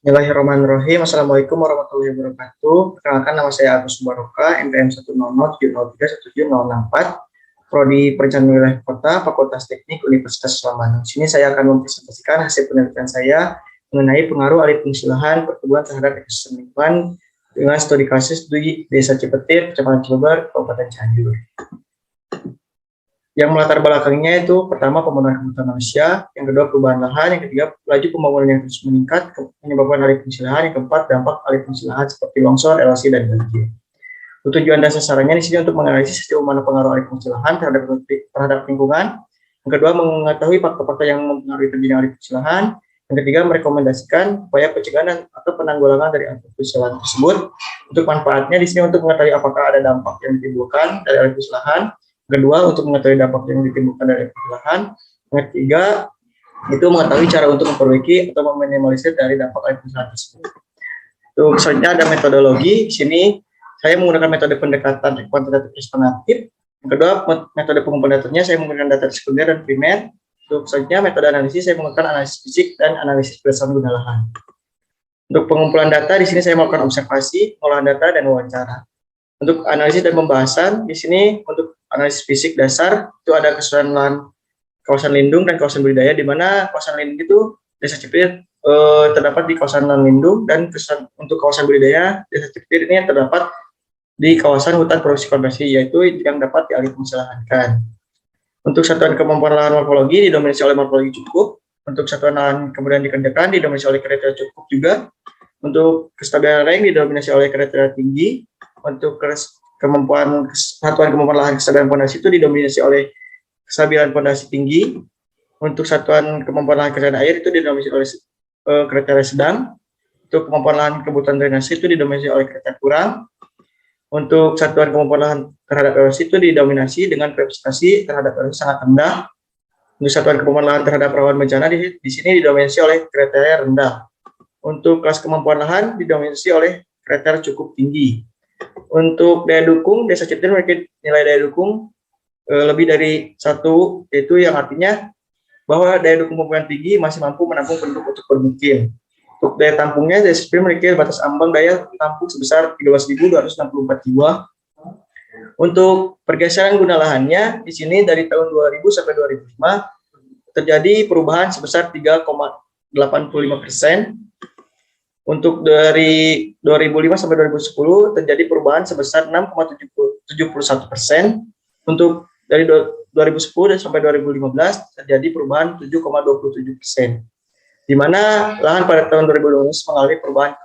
Bismillahirrahmanirrahim. Assalamualaikum warahmatullahi wabarakatuh. Perkenalkan, nama saya Agus Baroka, NPM 10007031704, Prodi Perencanaan Wilayah Kota, Fakultas Teknik Universitas Islam Bandung. Sini saya akan mempresentasikan hasil penelitian saya mengenai pengaruh alih fungsi lahan perkebunan terhadap ekosistem lingkungan dengan studi kasus di Desa Cipetir, Kecamatan Cilebar, Kabupaten Cianjur. Yang melatar belakangnya itu pertama pembunuhan kebutuhan manusia, yang kedua perubahan lahan, yang ketiga laju pembangunan yang terus meningkat menyebabkan alih fungsi lahan, yang keempat dampak alih fungsi lahan seperti longsor, erosi, dan banjir. Tujuan dan sasarannya di sini untuk menganalisis sejauh mana pengaruh alih fungsi lahan terhadap lingkungan, yang kedua mengetahui faktor-faktor yang mempengaruhi terjadinya alih fungsi lahan, yang ketiga merekomendasikan upaya pencegahan atau penanggulangan dari alih fungsi lahan tersebut. Untuk manfaatnya di sini untuk mengetahui apakah ada dampak yang ditimbulkan dari alih fungsi lahan, kedua untuk mengetahui dampak yang ditimbulkan dari lahan, yang ketiga itu mengetahui cara untuk memperbaiki atau meminimalisir dari dampak alih fungsi lahan tersebut. Untuk selanjutnya ada metodologi. Di sini saya menggunakan metode pendekatan kuantitatif estimatif. Yang kedua metode pengumpulan datanya saya menggunakan data sekunder dan primer. Untuk selanjutnya metode analisis saya menggunakan analisis fisik dan analisis berdasarkan guna lahan. Untuk pengumpulan data di sini saya melakukan observasi, pengolahan data, dan wawancara. Untuk analisis dan pembahasan di sini untuk analisis fisik dasar itu ada keseluruhan lahan kawasan lindung dan kawasan budidaya, di mana kawasan lindung itu Desa Cipetir terdapat di kawasan lahan lindung, dan untuk kawasan budidaya Desa Cipetir ini terdapat di kawasan hutan produksi konversi, yaitu yang dapat dialih fungsilahankan. Untuk satuan kemampuan lahan morfologi didominasi oleh morfologi cukup. Untuk satuan lahan kemudian dikerjakan didominasi oleh kriteria cukup juga. Untuk kestabilan lereng didominasi oleh kriteria tinggi. Untuk satuan kemampuan lahan kestabilan fondasi itu didominasi oleh kestabilan fondasi tinggi. Untuk satuan kemampuan lahan kesadaran air itu didominasi oleh kriteria sedang. Untuk kemampuan lahan kebutuhan drainase itu didominasi oleh kriteria kurang. Untuk satuan kemampuan lahan terhadap erosi itu didominasi dengan representasi terhadap erosi sangat rendah. Untuk satuan kemampuan lahan terhadap rawan bencana di sini didominasi oleh kriteria rendah. Untuk kelas kemampuan lahan didominasi oleh kriteria cukup tinggi. Untuk daya dukung, Desa Cipetir memiliki nilai daya dukung lebih dari 1, yaitu yang artinya bahwa daya dukung pembangunan tinggi masih mampu menampung penduduk untuk bermukim. Untuk daya tampungnya, Desa Cipetir memiliki batas ambang daya tampung sebesar 13.264 jiwa. Untuk pergeseran guna lahannya, di sini dari tahun 2000 sampai 2005 terjadi perubahan sebesar 3,85%. Untuk dari 2005 sampai 2010 terjadi perubahan sebesar 6,71%. Untuk dari 2010 sampai 2015 terjadi perubahan 7,27%. Di mana lahan pada tahun 2012 mengalami perubahan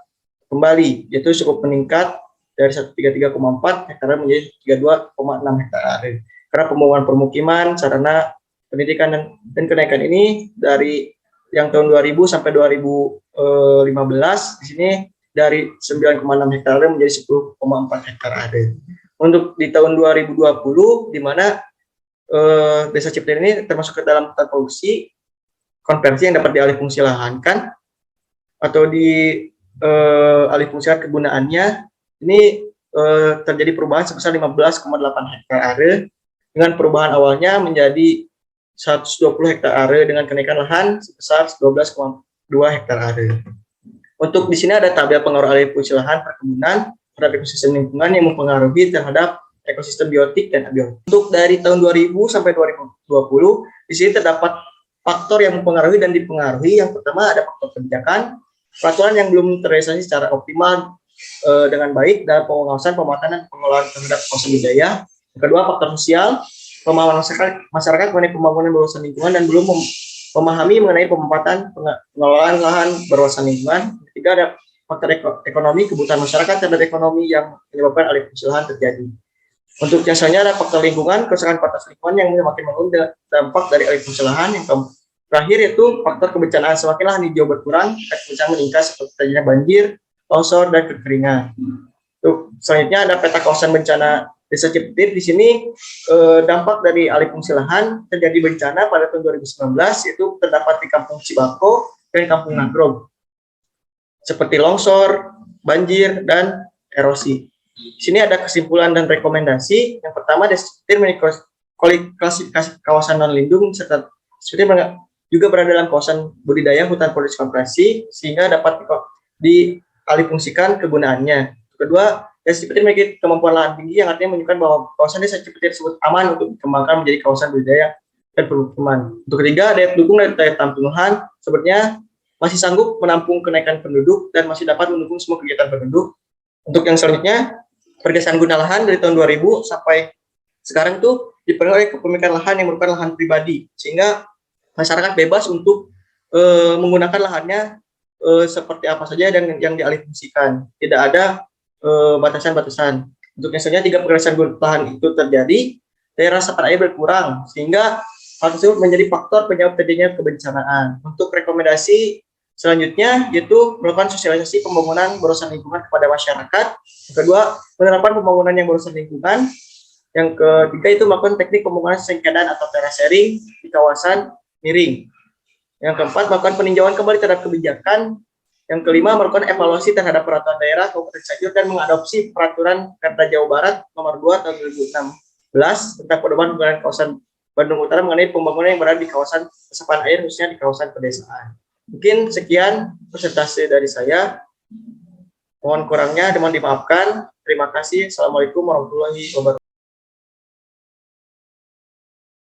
kembali, yaitu cukup meningkat dari 133,4 hektar menjadi 32,6 hektar. Karena pembangunan permukiman, sarana pendidikan dan kenaikan ini dari yang tahun 2000 sampai 2015 di sini dari 9,6 hektar menjadi 10,4 hektar ada. Untuk di tahun 2020 di mana Desa Cipetir ini termasuk ke dalam hutan produksi konversi yang dapat dialih fungsi lahankan atau di alih fungsi kegunaannya ini terjadi perubahan sebesar 15,8 hektar area dengan perubahan awalnya menjadi 120 hektar area dengan kenaikan lahan sebesar 12,2 hektar area. Untuk di sini ada tabel pengaruh alih fungsi lahan perkebunan terhadap ekosistem lingkungan yang mempengaruhi terhadap ekosistem biotik dan abiotik. Untuk dari tahun 2000 sampai 2020 di sini terdapat faktor yang mempengaruhi dan dipengaruhi. Yang pertama ada faktor kebijakan, peraturan yang belum terrealisasi secara optimal dengan baik dalam pengawasan, pematangan, dan pengelolaan terhadap kawasan budaya. Yang kedua faktor sosial, pemahaman masyarakat mengenai pembangunan berwawasan lingkungan dan belum memahami mengenai pemanfaatan pengelolaan lahan berwawasan lingkungan. Yang ketiga ada faktor ekonomi, kebutuhan masyarakat terhadap ekonomi yang menyebabkan alih fungsi lahan terjadi. Untuk yang selanjutnya ada faktor lingkungan, kerusakan batas lingkungan yang semakin menurun dampak dari alih fungsi lahan. Yang terakhir yaitu faktor kebencanaan, semakin lahan hijau berkurang, bencana meningkat seperti terjadinya banjir, longsor, dan kekeringan. Untuk selanjutnya ada peta kawasan bencana Desa Cipetir. Di sini dampak dari alih fungsi lahan terjadi bencana pada tahun 2019 yaitu terdapat di Kampung Cibako dan Kampung Nagrog seperti longsor, banjir, dan erosi. Di sini ada kesimpulan dan rekomendasi. Yang pertama, Desa Cipetir memiliki klasifikasi kawasan non lindung serta Cipetir juga berada dalam kawasan budidaya hutan produksi konversi sehingga dapat dialihfungsikan kegunaannya. Kedua, desa Cipete memiliki kemampuan lahan tinggi yang artinya menunjukkan bahwa kawasan desa Cipete tersebut aman untuk dikembangkan menjadi kawasan budidaya dan permukiman. Untuk ketiga, daya dukung dan daya tahan penuhan sebenarnya masih sanggup menampung kenaikan penduduk dan masih dapat mendukung semua kegiatan penduduk. Untuk yang selanjutnya, pergeseran guna lahan dari tahun 2000 sampai sekarang itu dipenuhi oleh kepemilikan lahan yang merupakan lahan pribadi, sehingga masyarakat bebas untuk menggunakan lahannya seperti apa saja dan yang dialihfungsikan. Tidak ada batasan-batasan. Untuk yang selanjutnya, tiga pergeseran lahan itu terjadi, daerah resapan air berkurang, sehingga hal tersebut menjadi faktor penyebab terjadinya kebencanaan. Untuk rekomendasi selanjutnya yaitu melakukan sosialisasi pembangunan berurusan lingkungan kepada masyarakat. Yang kedua, penerapan pembangunan yang berurusan lingkungan. Yang ketiga itu melakukan teknik pembangunan sengkedan atau terasering di kawasan miring. Yang keempat, melakukan peninjauan kembali terhadap kebijakan. Yang kelima, melakukan evaluasi terhadap peraturan daerah Kabupaten Cianjur dan mengadopsi peraturan Perda Jawa Barat nomor 2 tahun 2016 tentang pedoman pembangunan kawasan Bandung Utara mengenai pembangunan yang berada di kawasan resapan air, khususnya di kawasan pedesaan. Mungkin sekian presentasi dari saya. Mohon kurangnya mohon dimaafkan. Terima kasih. Assalamualaikum warahmatullahi wabarakatuh.